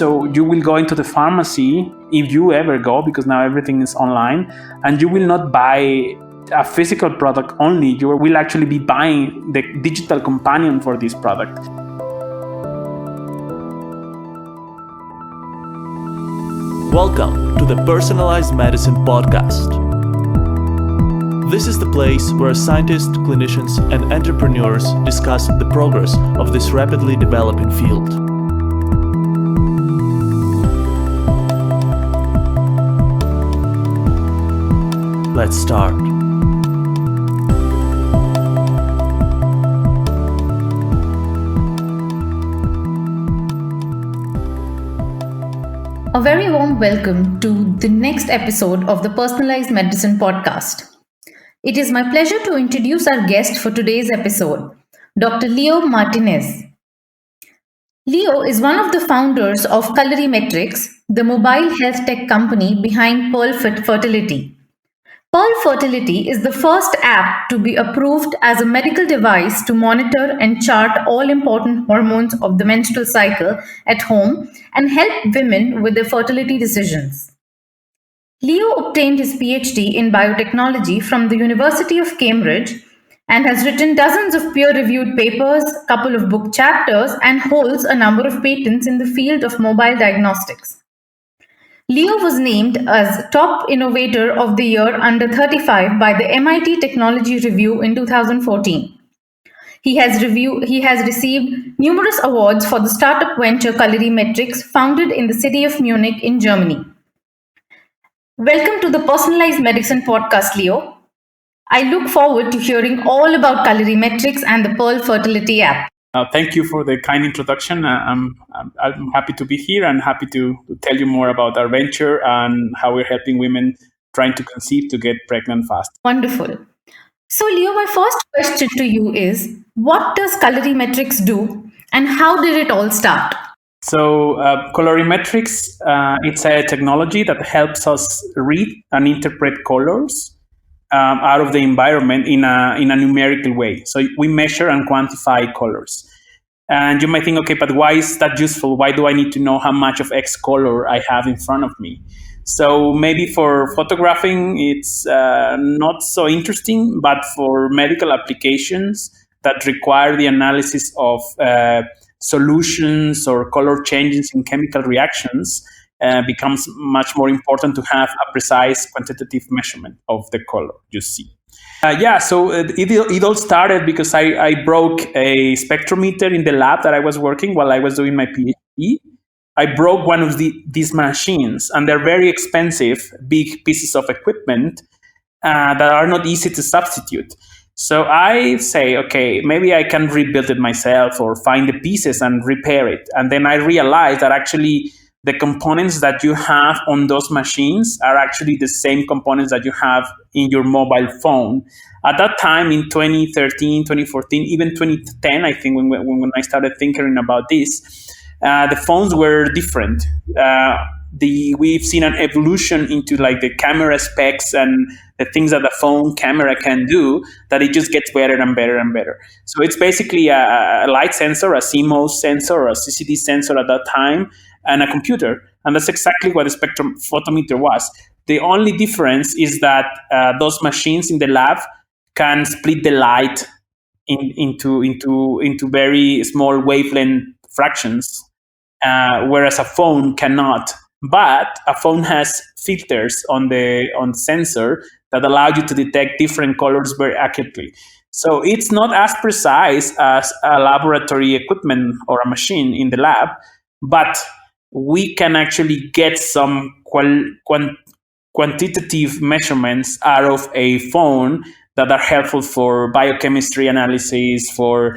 So you will go into the pharmacy, if you ever go, because now everything is online, and you will not buy a physical product only. You will actually be buying the digital companion for this product. Welcome to the Personalized Medicine Podcast. This is the place where scientists, clinicians, and entrepreneurs discuss the progress of this rapidly developing field. Let's start. A very warm welcome to the next episode of the Personalized Medicine Podcast. It is my pleasure to introduce our guest for today's episode, Dr. Leo Martinez. Leo is one of the founders of Colorimetrics, the mobile health tech company behind Pearl Fertility. Pearl Fertility is the first app to be approved as a medical device to monitor and chart all important hormones of the menstrual cycle at home and help women with their fertility decisions. Leo obtained his PhD in biotechnology from the University of Cambridge and has written dozens of peer-reviewed papers, a couple of book chapters, and holds a number of patents in the field of mobile diagnostics. Leo was named as Top Innovator of the Year Under 35 by the MIT Technology Review in 2014. He has received numerous awards for the startup venture Colorimetrics, founded in the city of Munich in Germany. Welcome to the Personalized Medicine Podcast, Leo. I look forward to hearing all about Colorimetrics and the Pearl Fertility app. Thank you for the kind introduction. I'm happy to be here and happy to tell you more about our venture and how we're helping women trying to conceive to get pregnant fast. Wonderful. So, Leo, my first question to you is, what does Colorimetrics do and how did it all start? So, Colorimetrics, it's a technology that helps us read and interpret colors out of the environment in a numerical way. So we measure and quantify colors. And you might think, okay, but why is that useful? Why do I need to know how much of X color I have in front of me? So maybe for photographing, it's not so interesting, but for medical applications that require the analysis of solutions or color changes in chemical reactions, becomes much more important to have a precise quantitative measurement of the color you see. So it all started because I broke a spectrometer in the lab that I was working while I was doing my PhD. I broke one of these machines, and they're very expensive, big pieces of equipment that are not easy to substitute. So I say, okay, maybe I can rebuild it myself or find the pieces and repair it. And then I realized that actually the components that you have on those machines are actually the same components that you have in your mobile phone. At that time, in 2013, 2014, even 2010, I think when I started thinking about this, the phones were different. We've seen an evolution into like the camera specs and the things that the phone camera can do, that it just gets better and better and better. So it's basically a light sensor, a CMOS sensor, or a CCD sensor at that time, and a computer. And that's exactly what the spectrum photometer was. The only difference is that those machines in the lab can split the light into very small wavelength fractions, whereas a phone cannot. But a phone has filters on the sensor that allow you to detect different colors very accurately. So it's not as precise as a laboratory equipment or a machine in the lab, but we can actually get some quantitative measurements out of a phone that are helpful for biochemistry analysis, for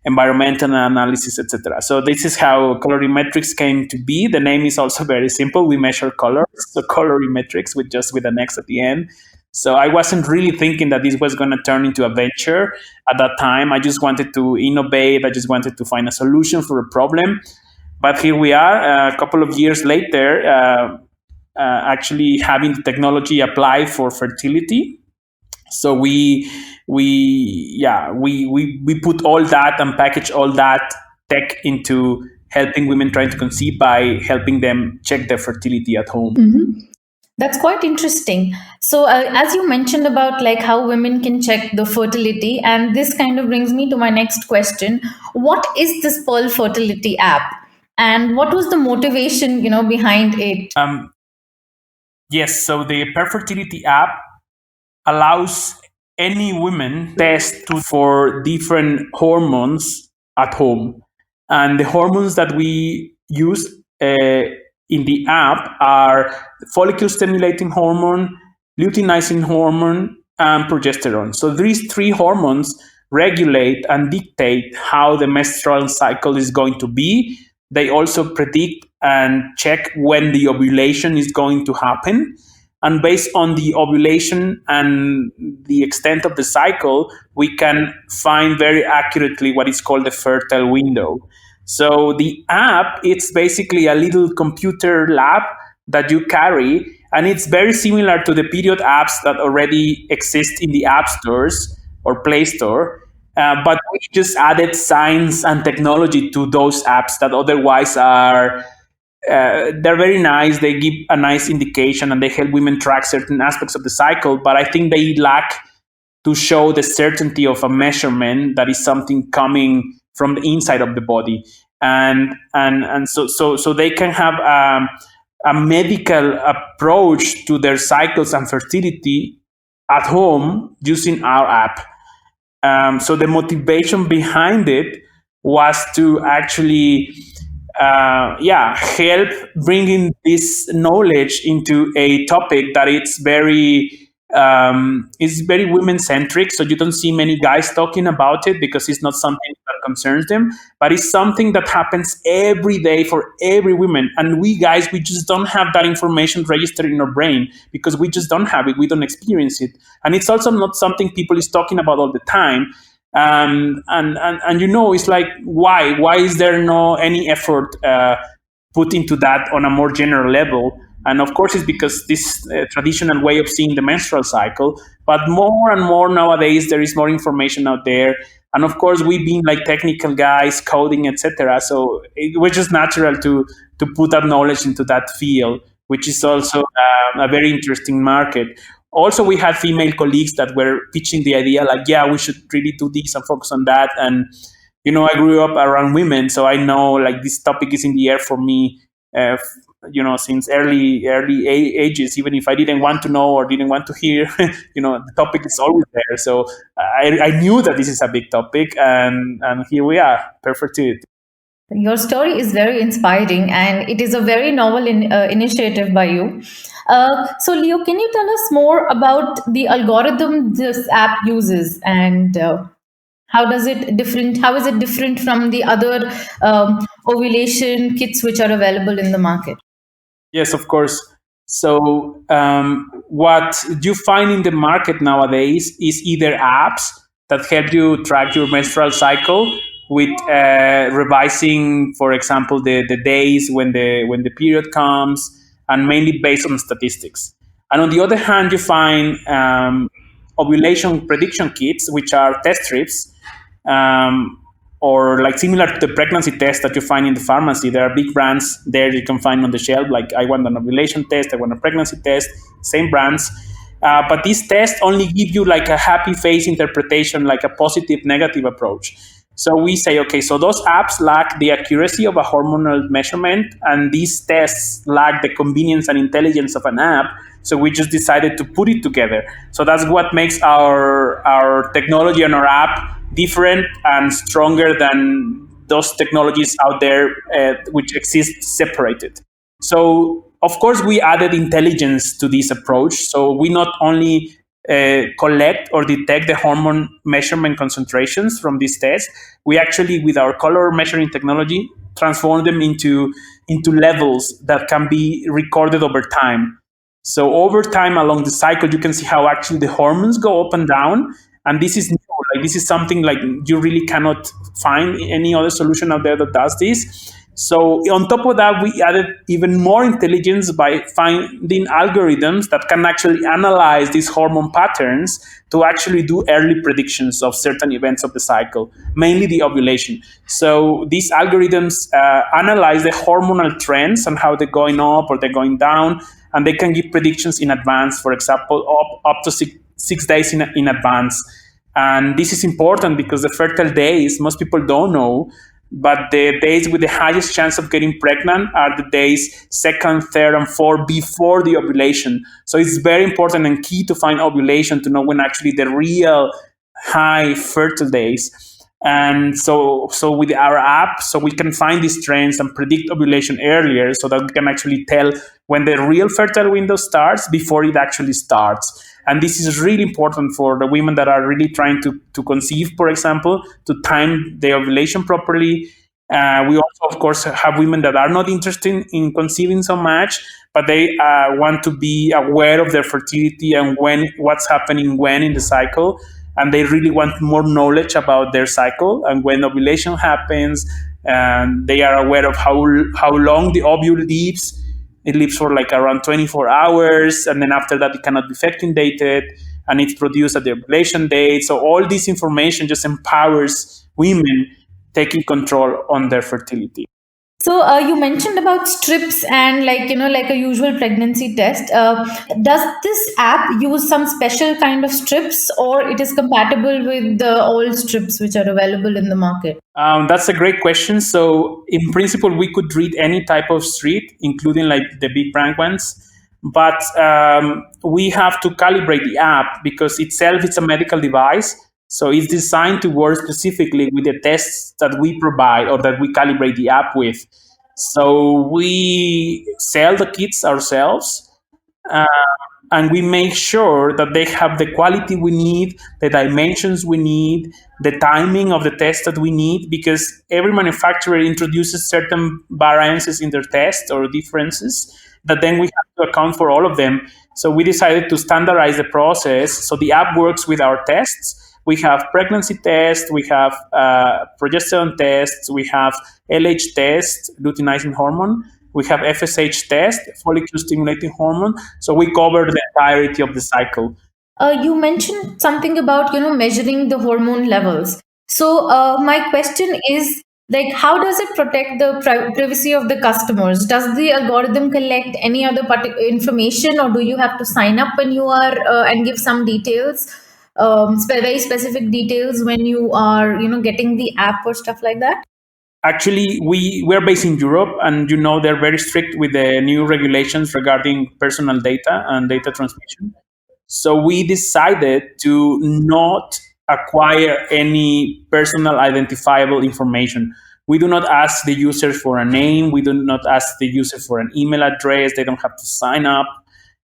environmental analysis, etc. So this is how colorimetrics came to be. The name is also very simple. We measure colors, so colorimetrics with an X at the end. So I wasn't really thinking that this was going to turn into a venture at that time. I just wanted to innovate. I just wanted to find a solution for a problem. But here we are, a couple of years later, actually having the technology apply for fertility. So we put all that and package all that tech into helping women trying to conceive by helping them check their fertility at home. That's quite interesting. So, as you mentioned about like how women can check the fertility, and this kind of brings me to my next question: what is this Pearl Fertility app, and what was the motivation, behind it? Yes, so the Pearl Fertility app allows any woman test for different hormones at home, and the hormones that we use in the app are follicle stimulating hormone, luteinizing hormone, and progesterone. So these three hormones regulate and dictate how the menstrual cycle is going to be. They also predict and check when the ovulation is going to happen. And based on the ovulation and the extent of the cycle, we can find very accurately what is called the fertile window. So the app, it's basically a little computer lab that you carry, and it's very similar to the period apps that already exist in the app stores or Play Store. But we just added science and technology to those apps that otherwise are they're very nice. They give a nice indication and they help women track certain aspects of the cycle. But I think they lack to show the certainty of a measurement that is something coming from the inside of the body, and so they can have a medical approach to their cycles and fertility at home using our app. So the motivation behind it was to actually help bringing this knowledge into a topic that it's very women centric. So you don't see many guys talking about it because it's not something that concerns them, but it's something that happens every day for every woman. And we guys, we just don't have that information registered in our brain because we just don't have it. We don't experience it. And it's also not something people is talking about all the time. And it's like, why is there no any effort put into that on a more general level? And of course, it's because this traditional way of seeing the menstrual cycle, but more and more nowadays, there is more information out there. And of course, we being like technical guys, coding, etc. So it was just natural to put that knowledge into that field, which is also a very interesting market. Also, we had female colleagues that were pitching the idea like, yeah, we should really do this and focus on that. And, I grew up around women, so I know like this topic is in the air for me, since early ages. Even if I didn't want to know or didn't want to hear, the topic is always there. So I knew that this is a big topic, and here we are, perfect to it. Your story is very inspiring, and it is a very novel initiative by you. So, Leo, can you tell us more about the algorithm this app uses, and how is it different from the other ovulation kits which are available in the market? Yes, of course. So what you find in the market nowadays is either apps that help you track your menstrual cycle with revising, for example, the days when the period comes, and mainly based on statistics. And on the other hand, you find ovulation prediction kits, which are test strips, or like similar to the pregnancy test that you find in the pharmacy. There are big brands there you can find on the shelf, like I want an ovulation test, I want a pregnancy test, same brands. But these tests only give you like a happy face interpretation, like a positive, negative approach. So we say, okay, so those apps lack the accuracy of a hormonal measurement, and these tests lack the convenience and intelligence of an app. So we just decided to put it together. So that's what makes our technology and our app different and stronger than those technologies out there which exist separated. So of course, we added intelligence to this approach. So we not only collect or detect the hormone measurement concentrations from these tests, we actually, with our color measuring technology, transform them into levels that can be recorded over time. So over time along the cycle, you can see how actually the hormones go up and down. And this is new. Like, this is something like you really cannot find any other solution out there that does this. So on top of that, we added even more intelligence by finding algorithms that can actually analyze these hormone patterns to actually do early predictions of certain events of the cycle, mainly the ovulation. So these algorithms analyze the hormonal trends and how they're going up or they're going down, and they can give predictions in advance, for example, up to 6 days in advance. And this is important because the fertile days, most people don't know, but the days with the highest chance of getting pregnant are the days second, third, and fourth before the ovulation. So it's very important and key to find ovulation to know when actually the real high fertile days. And so with our app, so we can find these trends and predict ovulation earlier so that we can actually tell when the real fertile window starts before it actually starts. And this is really important for the women that are really trying to conceive, for example, to time the ovulation properly. We also, of course, have women that are not interested in conceiving so much, but they want to be aware of their fertility and what's happening when in the cycle. And they really want more knowledge about their cycle and when ovulation happens. And they are aware of how long the ovule lives. It lives for like around 24 hours, and then after that, it cannot be fecundated, and it's produced at the ovulation date. So all this information just empowers women taking control on their fertility. So you mentioned about strips and like a usual pregnancy test. Does this app use some special kind of strips, or it is compatible with the old strips which are available in the market? That's a great question. So in principle, we could read any type of strip, including like the big brand ones. But we have to calibrate the app because itself it's a medical device. So it's designed to work specifically with the tests that we provide or that we calibrate the app with. So we sell the kits ourselves, uh, and we make sure that they have the quality we need, the dimensions we need, the timing of the test that we need, because every manufacturer introduces certain variances in their test or differences that then we have to account for all of them. So we decided to standardize the process. So the app works with our tests. We have pregnancy tests, we have progesterone tests, we have LH test, luteinizing hormone, we have FSH test, follicle stimulating hormone. So we cover the entirety of the cycle. You mentioned something about measuring the hormone levels. So my question is, like, how does it protect the privacy of the customers? Does the algorithm collect any other information, or do you have to sign up when you are and give some details, very specific details when you are getting the app or stuff like that? Actually, we're based in Europe, and they're very strict with the new regulations regarding personal data and data transmission. So we decided to not acquire any personal identifiable information. We do not ask the users for a name. We do not ask the user for an email address. They don't have to sign up.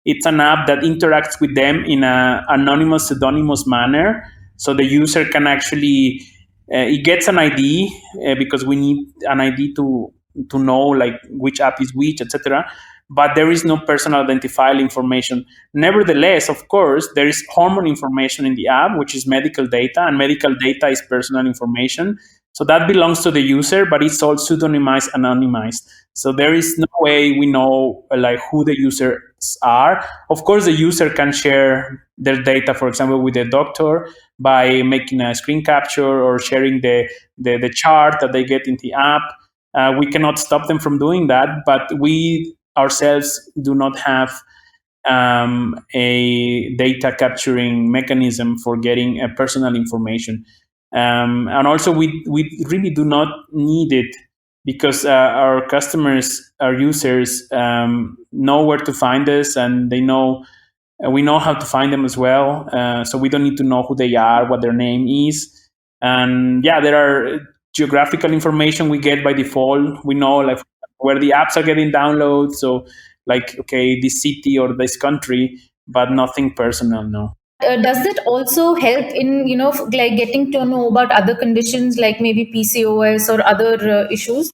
It's an app that interacts with them in an anonymous, pseudonymous manner. So the user can actually, it gets an ID because we need an ID to know like which app is which, etc. But there is no personal identifiable information. Nevertheless, of course, there is hormone information in the app, which is medical data, and medical data is personal information. So that belongs to the user, but it's all pseudonymized, anonymized. So there is no way we know like who the users are. Of course, the user can share their data, for example, with the doctor by making a screen capture or sharing the chart that they get in the app. We cannot stop them from doing that, but we ourselves do not have a data capturing mechanism for getting personal information. And also, we really do not need it because our customers, our users, know where to find us, and they know we know how to find them as well. So we don't need to know who they are, what their name is, and yeah, there are geographical information we get by default. We know like where the apps are getting downloads. So like, okay, this city or this country, but nothing personal, no. Does it also help in like getting to know about other conditions like maybe PCOS or other issues?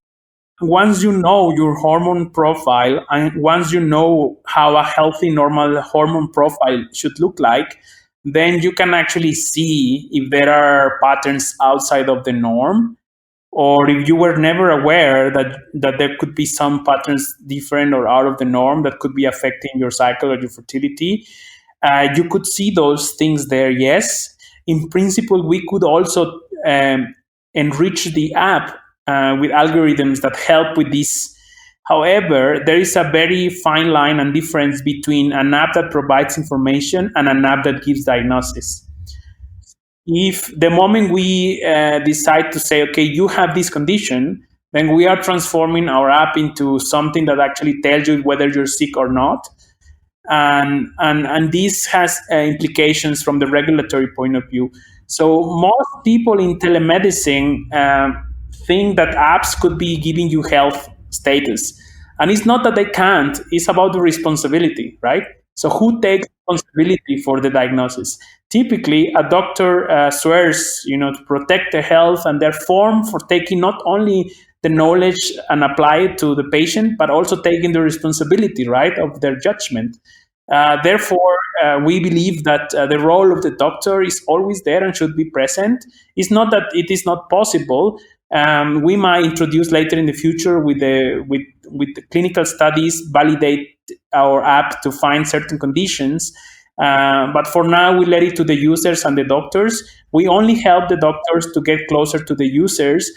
Once you know your hormone profile and once you know how a healthy normal hormone profile should look like, then you can actually see if there are patterns outside of the norm, or if you were never aware that there could be some patterns different or out of the norm that could be affecting your cycle or your fertility, you could see those things there. Yes, in principle, we could also enrich the app with algorithms that help with this. However, there is a very fine line and difference between an app that provides information and an app that gives diagnosis. If the moment we decide to say, okay, you have this condition, then we are transforming our app into something that actually tells you whether you're sick or not. And this has implications from the regulatory point of view. So most people in telemedicine think that apps could be giving you health status. And it's not that they can't, it's about the responsibility, right? So who takes responsibility for the diagnosis? Typically, a doctor swears, to protect their health, and they're formed for taking not only the knowledge and apply it to the patient, but also taking the responsibility, right, of their judgment. Therefore, we believe that the role of the doctor is always there and should be present. It's not that it is not possible. We might introduce later in the future with the clinical studies, validate our app to find certain conditions. But for now, we let it to the users and the doctors. We only help the doctors to get closer to the users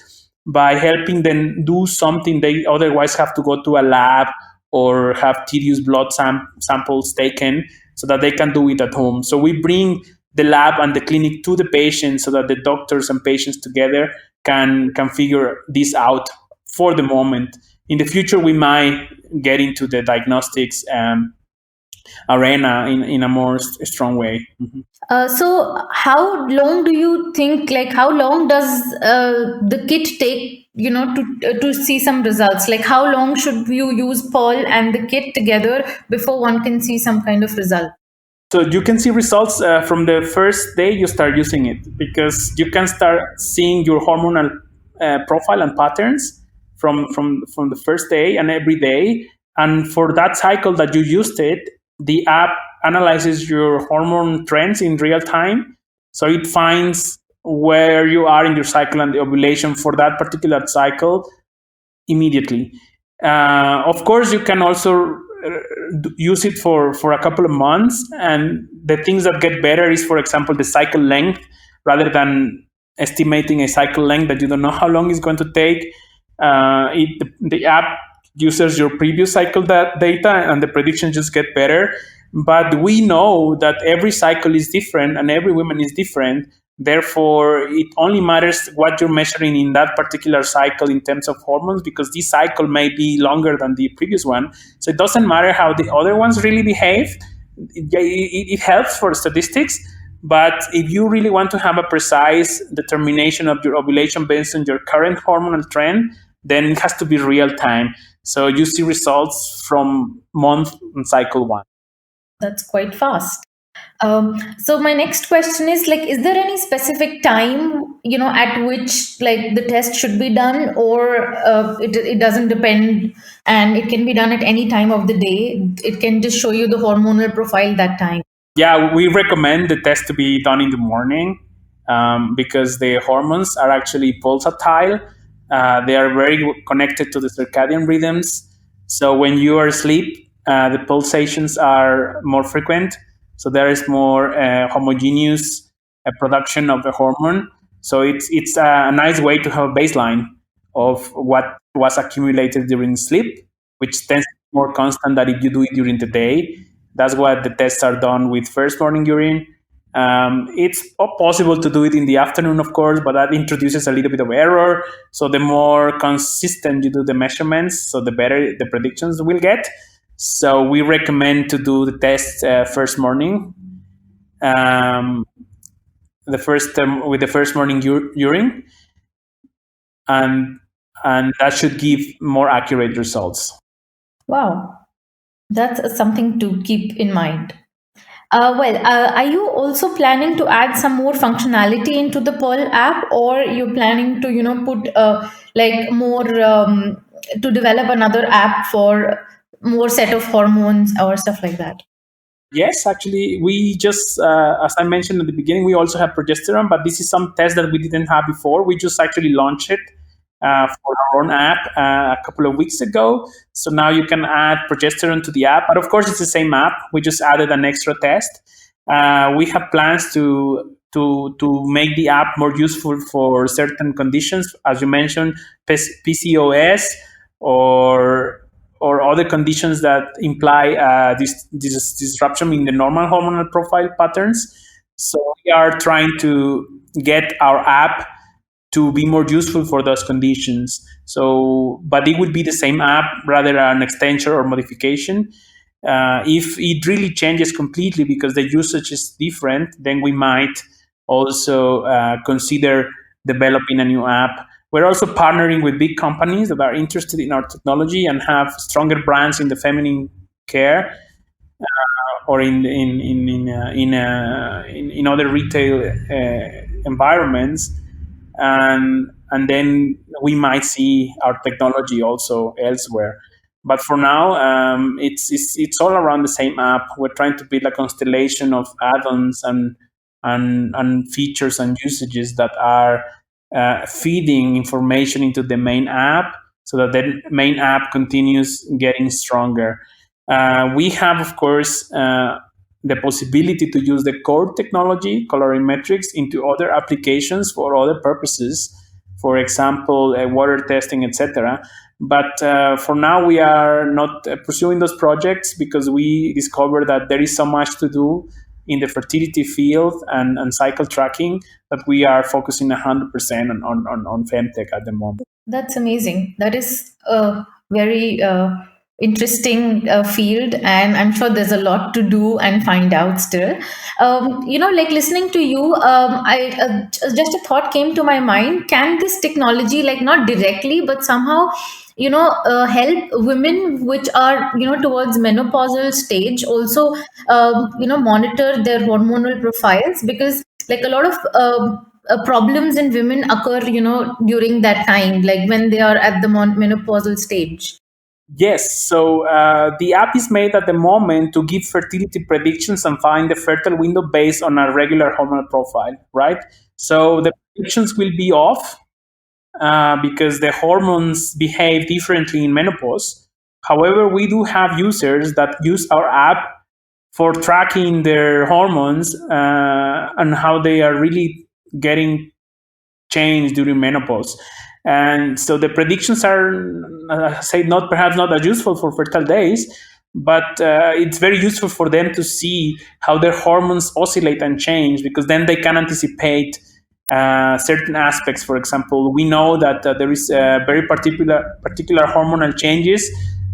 by helping them do something they otherwise have to go to a lab or have tedious blood samples taken, so that they can do it at home. So we bring the lab and the clinic to the patient so that the doctors and patients together can figure this out for the moment. In the future, we might get into the diagnostics arena in a more strong way. Mm-hmm. So how long do you think, like how long does the kit take, to see some results? Like how long should you use Paul and the kit together before one can see some kind of result? So you can see results from the first day you start using it, because you can start seeing your hormonal profile and patterns from the first day and every day. And for that cycle that you used it, the app analyzes your hormone trends in real time. So it finds where you are in your cycle and the ovulation for that particular cycle immediately. Of course, you can also use it for a couple of months, and the things that get better is, for example, the cycle length. Rather than estimating a cycle length that you don't know how long it's going to take, the app uses your previous cycle data, and the predictions just get better. But we know that every cycle is different and every woman is different. Therefore, it only matters what you're measuring in that particular cycle in terms of hormones, because this cycle may be longer than the previous one. So it doesn't matter how the other ones really behave. It helps for statistics. But if you really want to have a precise determination of your ovulation based on your current hormonal trend, then it has to be real time. So you see results from month and cycle one. That's quite fast. So my next question is, like, is there any specific time, at which like the test should be done, or it doesn't depend and it can be done at any time of the day? It can just show you the hormonal profile that time. Yeah, we recommend the test to be done in the morning because the hormones are actually pulsatile. They are very connected to the circadian rhythms. So when you are asleep, the pulsations are more frequent. So there is more homogeneous production of the hormone. So it's a nice way to have a baseline of what was accumulated during sleep, which tends to be more constant than if you do it during the day. That's why the tests are done with first morning urine. It's possible to do it in the afternoon, of course, but that introduces a little bit of error. So the more consistent you do the measurements, so the better the predictions will get. So we recommend to do the test first morning, with the first morning urine, and that should give more accurate results. Wow, that's something to keep in mind. Are you also planning to add some more functionality into the Pearl app, or you're planning to, put like more to develop another app for more set of hormones or stuff like that? Yes, actually, we just, as I mentioned at the beginning, we also have progesterone, but this is some test that we didn't have before. We just actually launched it for our own app a couple of weeks ago. So now you can add progesterone to the app, but of course it's the same app. We just added an extra test. We have plans to make the app more useful for certain conditions, as you mentioned, PCOS or other conditions that imply this disruption in the normal hormonal profile patterns. So we are trying to get our app to be more useful for those conditions. So, but it would be the same app rather than an extension or modification. If it really changes completely because the usage is different, then we might also consider developing a new app. We're also partnering with big companies that are interested in our technology and have stronger brands in the feminine care or in other retail environments, and then we might see our technology also elsewhere. But for now, it's all around the same app. We're trying to build a constellation of add-ons and features and usages that are feeding information into the main app, so that the main app continues getting stronger. We have, of course, the possibility to use the core technology, colorimetrics, into other applications for other purposes, for example, water testing, etc. But for now, we are not pursuing those projects because we discovered that there is so much to do in the fertility field and cycle tracking that we are focusing 100% on femtech at the moment. That's amazing. That is a very interesting field, and I'm sure there's a lot to do and find out still. Like listening to you, I just a thought came to my mind. Can this technology, like not directly, but somehow, help women which are towards menopausal stage also, monitor their hormonal profiles, because like a lot of problems in women occur during that time, like when they are at the menopausal stage. Yes, so the app is made at the moment to give fertility predictions and find the fertile window based on a regular hormonal profile, right? So the predictions will be off because the hormones behave differently in menopause. However, we do have users that use our app for tracking their hormones and how they are really getting changed during menopause. And so the predictions are, say, perhaps not as useful for fertile days, but it's very useful for them to see how their hormones oscillate and change, because then they can anticipate certain aspects. For example, we know that there is very particular hormonal changes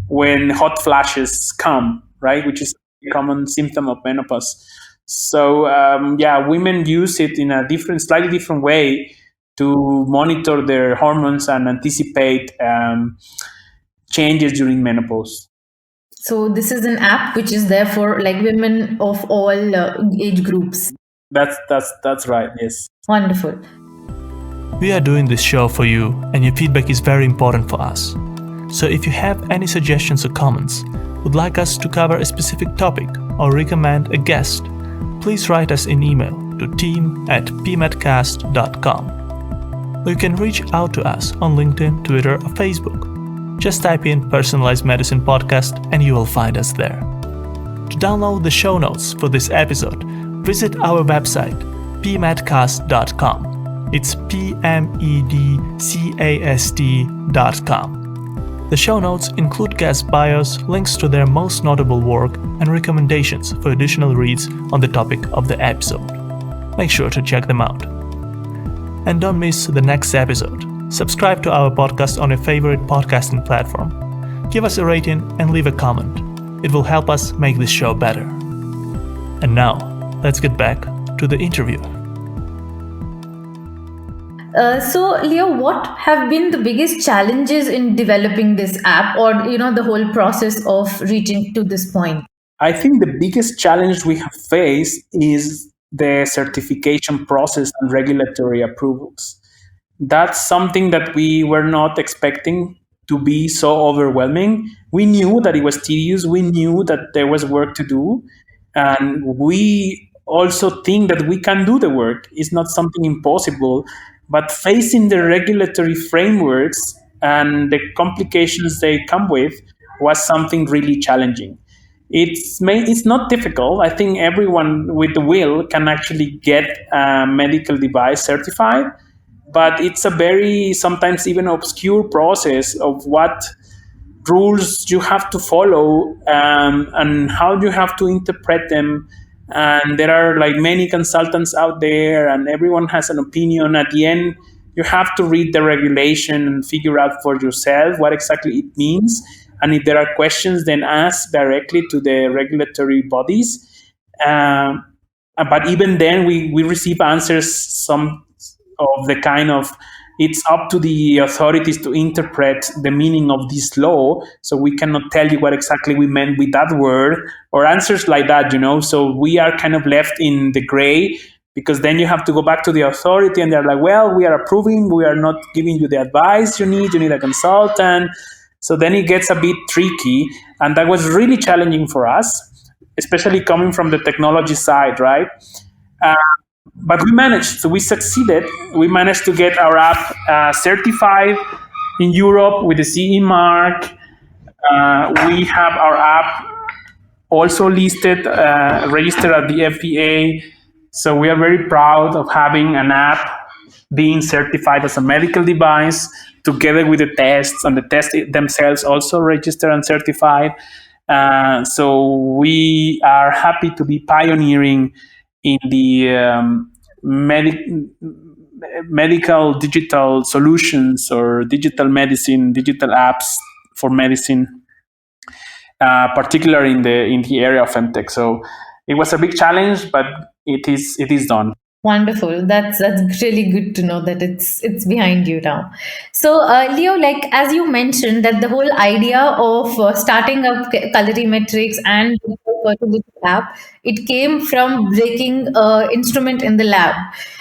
when hot flashes come, right, which is a common symptom of menopause. So women use it in a slightly different way to monitor their hormones and anticipate changes during menopause. So this is an app which is there for like women of all age groups. That's right. Yes. Wonderful. We are doing this show for you, and your feedback is very important for us. So if you have any suggestions or comments, would like us to cover a specific topic or recommend a guest, please write us an email to team@pmedcast.com. Or you can reach out to us on LinkedIn, Twitter, or Facebook. Just type in Personalized Medicine Podcast and you will find us there. To download the show notes for this episode, visit our website, pmedcast.com. It's pmedcast.com. The show notes include guest bios, links to their most notable work, and recommendations for additional reads on the topic of the episode. Make sure to check them out. And don't miss the next episode. Subscribe to our podcast on your favorite podcasting platform. Give us a rating and leave a comment. It will help us make this show better. And now, let's get back to the interview. So, Leo, what have been the biggest challenges in developing this app, or the whole process of reaching to this point? I think the biggest challenge we have faced is the certification process and regulatory approvals. That's something that we were not expecting to be so overwhelming. We knew that it was tedious. We knew that there was work to do. And we also think that we can do the work. It's not something impossible. but facing the regulatory frameworks and the complications they come with was something really challenging. It's not difficult. I think everyone with the will can actually get a medical device certified, but it's a very sometimes even obscure process of what rules you have to follow, and how you have to interpret them. And there are like many consultants out there, and everyone has an opinion. At the end, you have to read the regulation and figure out for yourself what exactly it means. And if there are questions, then ask directly to the regulatory bodies. Um, but even then, we receive answers, some of the kind of, it's up to the authorities to interpret the meaning of this law, so we cannot tell you what exactly we meant with that word, or answers like that. So we are kind of left in the gray, because then you have to go back to the authority and they're like, well, we are approving, we are not giving you the advice you need a consultant. So then it gets a bit tricky, and that was really challenging for us, especially coming from the technology side, right? Uh, but we managed. So we succeeded. We managed to get our app certified in Europe with the CE mark. We have our app also listed, registered at the FDA. So we are very proud of having an app being certified as a medical device, together with the tests, and the tests themselves also registered and certified. So we are happy to be pioneering in the medical digital solutions, or digital medicine, digital apps for medicine, particularly in the area of femtech. So it was a big challenge, but it is done. Wonderful. That's really good to know that it's behind you now. So, Leo, like as you mentioned, that the whole idea of starting up colorimetrics and fertility app, it came from breaking instrument in the lab.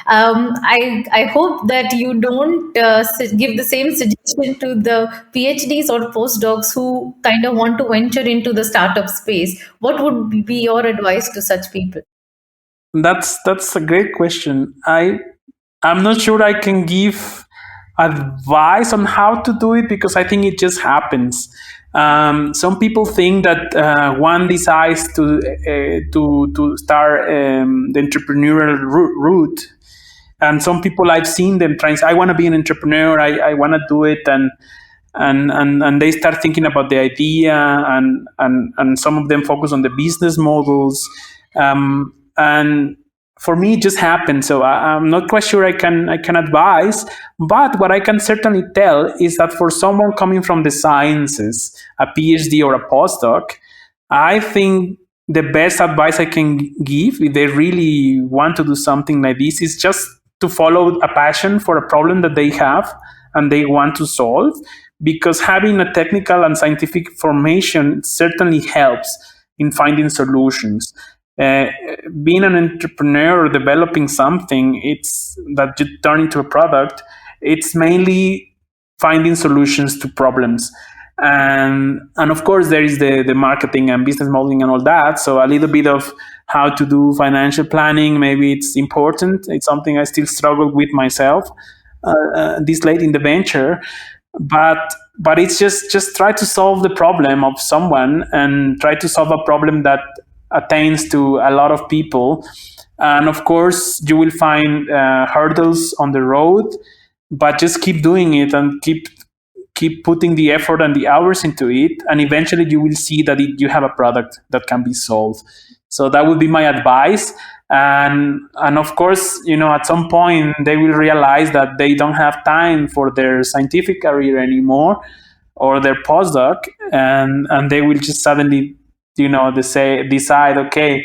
I hope that you don't give the same suggestion to the PhDs or postdocs who kind of want to venture into the startup space. What would be your advice to such people? That's a great question. I'm not sure I can give advice on how to do it, because I think it just happens. Some people think that one decides to start the entrepreneurial route, and some people I've seen them trying. I want to be an entrepreneur. I want to do it, and they start thinking about the idea, and some of them focus on the business models. And for me, it just happened. So I'm not quite sure I can advise. But what I can certainly tell is that for someone coming from the sciences, a PhD or a postdoc, I think the best advice I can give, if they really want to do something like this, is just to follow a passion for a problem that they have and they want to solve. Because having a technical and scientific formation certainly helps in finding solutions. Being an entrepreneur or developing something, it's that you turn into a product, it's mainly finding solutions to problems. And of course there is the marketing and business modeling and all that. So a little bit of how to do financial planning, maybe it's important. It's something I still struggle with myself this late in the venture. But it's just try to solve the problem of someone, and try to solve a problem that attains to a lot of people. And of course you will find hurdles on the road, but just keep doing it, and keep putting the effort and the hours into it, and eventually you will see that you have a product that can be sold. So that would be my advice. And of course, at some point they will realize that they don't have time for their scientific career anymore, or their postdoc, and they will just suddenly they decide, okay,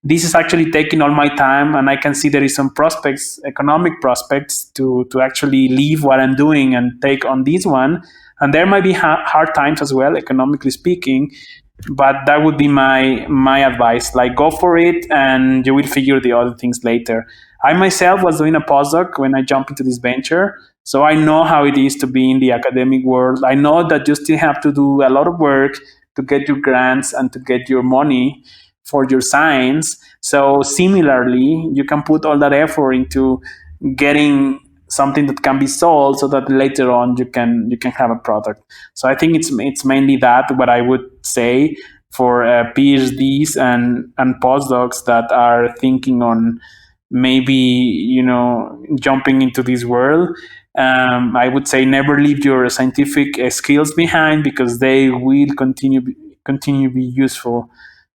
this is actually taking all my time, and I can see there is some prospects, economic prospects, to actually leave what I'm doing and take on this one. And there might be hard times as well, economically speaking, but that would be my advice. Like, go for it, and you will figure the other things later. I myself was doing a postdoc when I jumped into this venture, so I know how it is to be in the academic world. I know that you still have to do a lot of work to get your grants and to get your money for your science. So similarly, you can put all that effort into getting something that can be sold, so that later on you can have a product. So I think it's mainly that what I would say for PhDs and postdocs that are thinking on maybe jumping into this world. I would say never leave your scientific skills behind, because they will continue to be useful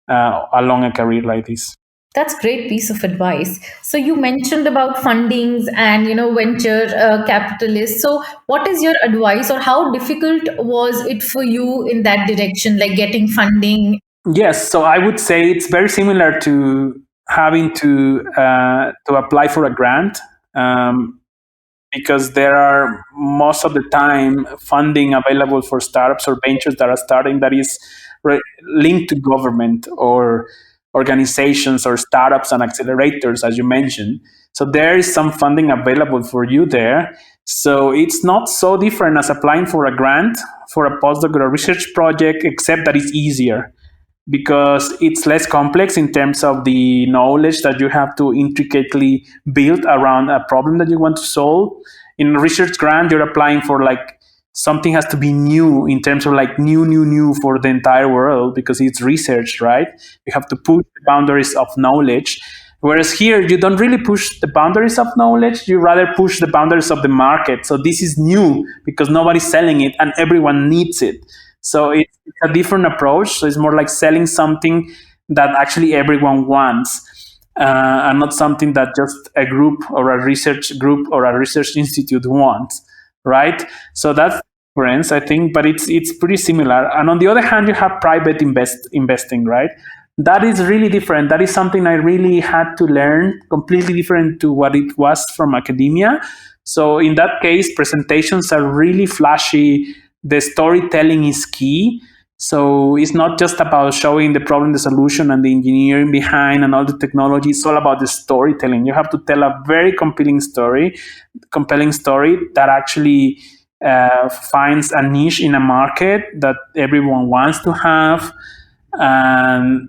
along a career like this. That's great piece of advice. So you mentioned about fundings and venture capitalists. So what is your advice, or how difficult was it for you in that direction, like getting funding? Yes, so I would say it's very similar to having to apply for a grant, because there are most of the time funding available for startups or ventures that are starting that is linked to government or organizations or startups and accelerators, as you mentioned. So there is some funding available for you there. So it's not so different as applying for a grant for a postdoc or a research project, except that it's easier because it's less complex in terms of the knowledge that you have to intricately build around a problem that you want to solve. In a research grant, you're applying for like something has to be new in terms of like new for the entire world, because it's research, right? You have to push the boundaries of knowledge. Whereas here, you don't really push the boundaries of knowledge, you rather push the boundaries of the market. So this is new because nobody's selling it and everyone needs it. So it's a different approach. So it's more like selling something that actually everyone wants, and not something that just a group or a research group or a research institute wants, right? So that's the difference, I think, but it's pretty similar. And on the other hand, you have private investing, right? That is really different. That is something I really had to learn, completely different to what it was from academia. So in that case, presentations are really flashy. The storytelling is key. So it's not just about showing the problem, the solution, and the engineering behind and all the technology. It's all about the storytelling. You have to tell a very compelling story that actually finds a niche in a market that everyone wants to have, and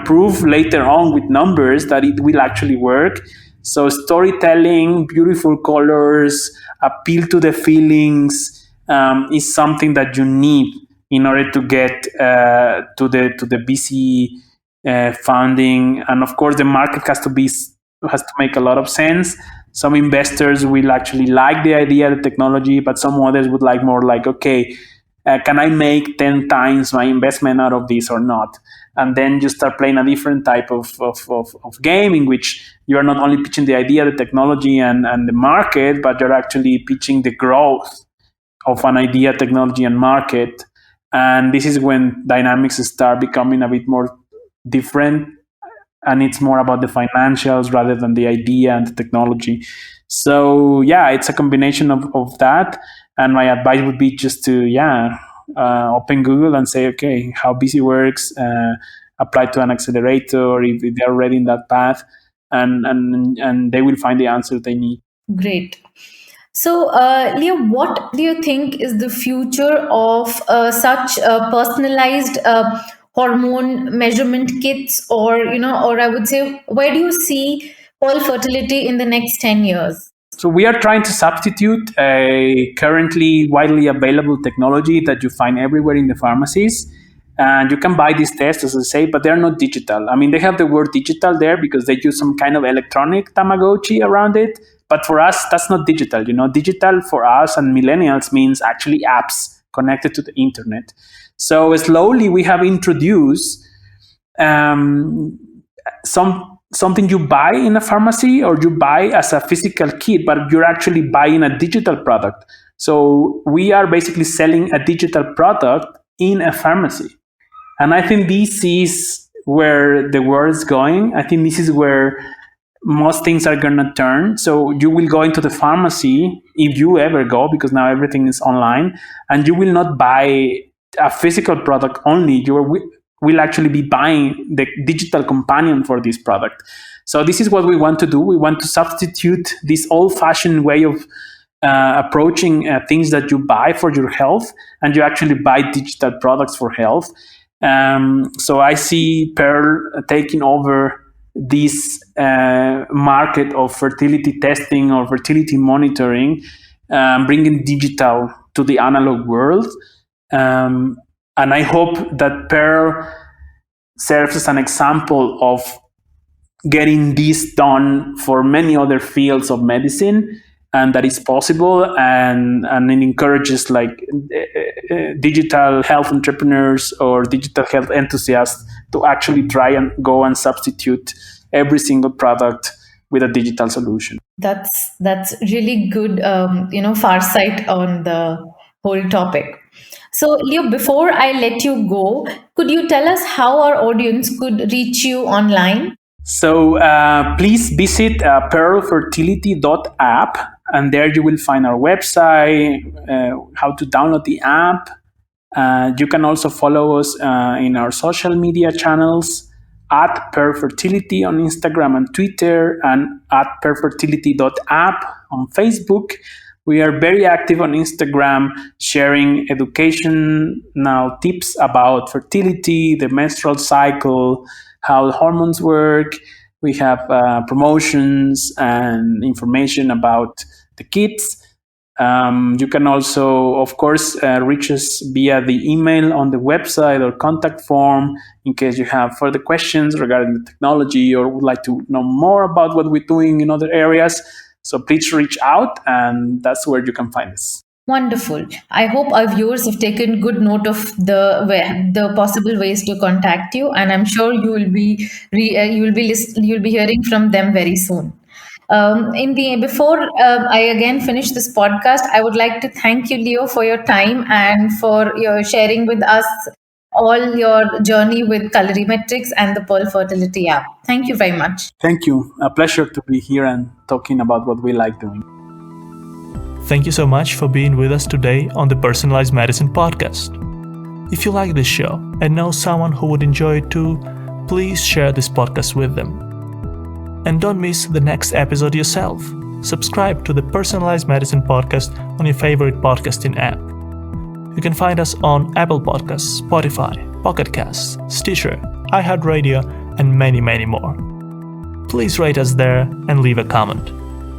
prove later on with numbers that it will actually work. So storytelling, beautiful colors, appeal to the feelings, is something that you need in order to get to the VC funding. And of course, the market has to make a lot of sense. Some investors will actually like the idea, the technology, but some others would like more like, okay, can I make 10 times my investment out of this or not? And then you start playing a different type of game in which you are not only pitching the idea, the technology, and the market, but you're actually pitching the growth of an idea, technology, and market. And this is when dynamics start becoming a bit more different, and it's more about the financials rather than the idea and the technology. So yeah, it's a combination of that. And my advice would be just to open Google and say, okay, how VC works, apply to an accelerator if they're already in that path, and they will find the answer they need. Great. So, Leo, what do you think is the future of such personalized hormone measurement kits, or I would say, where do you see pearl fertility in the next 10 years? So we are trying to substitute a currently widely available technology that you find everywhere in the pharmacies. And you can buy these tests, as I say, but they're not digital. I mean, they have the word digital there because they use some kind of electronic Tamagotchi around it. But for us, that's not digital. Digital for us and millennials means actually apps connected to the internet. So slowly we have introduced something you buy in a pharmacy or you buy as a physical kit, but you're actually buying a digital product. So we are basically selling a digital product in a pharmacy. And I think this is where the world is going. I think this is where most things are going to turn. So you will go into the pharmacy, if you ever go, because now everything is online, and you will not buy a physical product only. You will actually be buying the digital companion for this product. So this is what we want to do. We want to substitute this old-fashioned way of approaching things that you buy for your health, and you actually buy digital products for health. So I see Pearl taking over this market of fertility testing or fertility monitoring, bringing digital to the analog world. And I hope that Pearl serves as an example of getting this done for many other fields of medicine, and that is possible, and it encourages digital health entrepreneurs or digital health enthusiasts to actually try and go and substitute every single product with a digital solution. That's really good, farsight on the whole topic. So, Leo, before I let you go, could you tell us how our audience could reach you online? So please visit pearlfertility.app, and there you will find our website, how to download the app. You can also follow us in our social media channels at pearlfertility on Instagram and Twitter, and at pearlfertility.app on Facebook. We are very active on Instagram, sharing educational tips about fertility, the menstrual cycle, how hormones work. We have promotions and information about the kits. You can also, of course, reach us via the email on the website or contact form in case you have further questions regarding the technology or would like to know more about what we're doing in other areas. So please reach out, and that's where you can find us. Wonderful. I hope our viewers have taken good note of the possible ways to contact you, and I'm sure you will be hearing from them very soon. Before I again finish this podcast, I would like to thank you, Leo, for your time and for your sharing with us all your journey with colorimetrics and the Pearl Fertility app. Thank you very much. Thank you. A pleasure to be here and talking about what we like doing. Thank you so much for being with us today on the Personalized Medicine podcast. If you like this show and know someone who would enjoy it too, please share this podcast with them. And don't miss the next episode yourself. Subscribe to the Personalized Medicine podcast on your favorite podcasting app. You can find us on Apple Podcasts, Spotify, Pocket Casts, Stitcher, iHeartRadio, and many, many more. Please rate us there and leave a comment.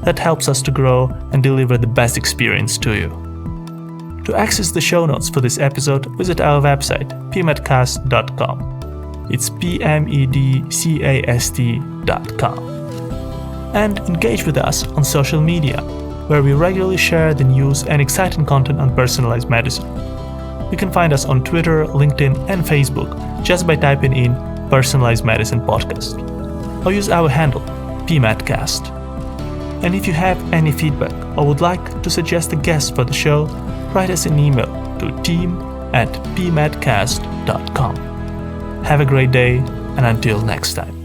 That helps us to grow and deliver the best experience to you. To access the show notes for this episode, visit our website, pmedcast.com. It's pmedcast.com. And engage with us on social media, where we regularly share the news and exciting content on personalized medicine. You can find us on Twitter, LinkedIn, and Facebook just by typing in Personalized Medicine Podcast, or use our handle, pmedcast. And if you have any feedback or would like to suggest a guest for the show, write us an email to team@pmedcast.com. Have a great day, and until next time.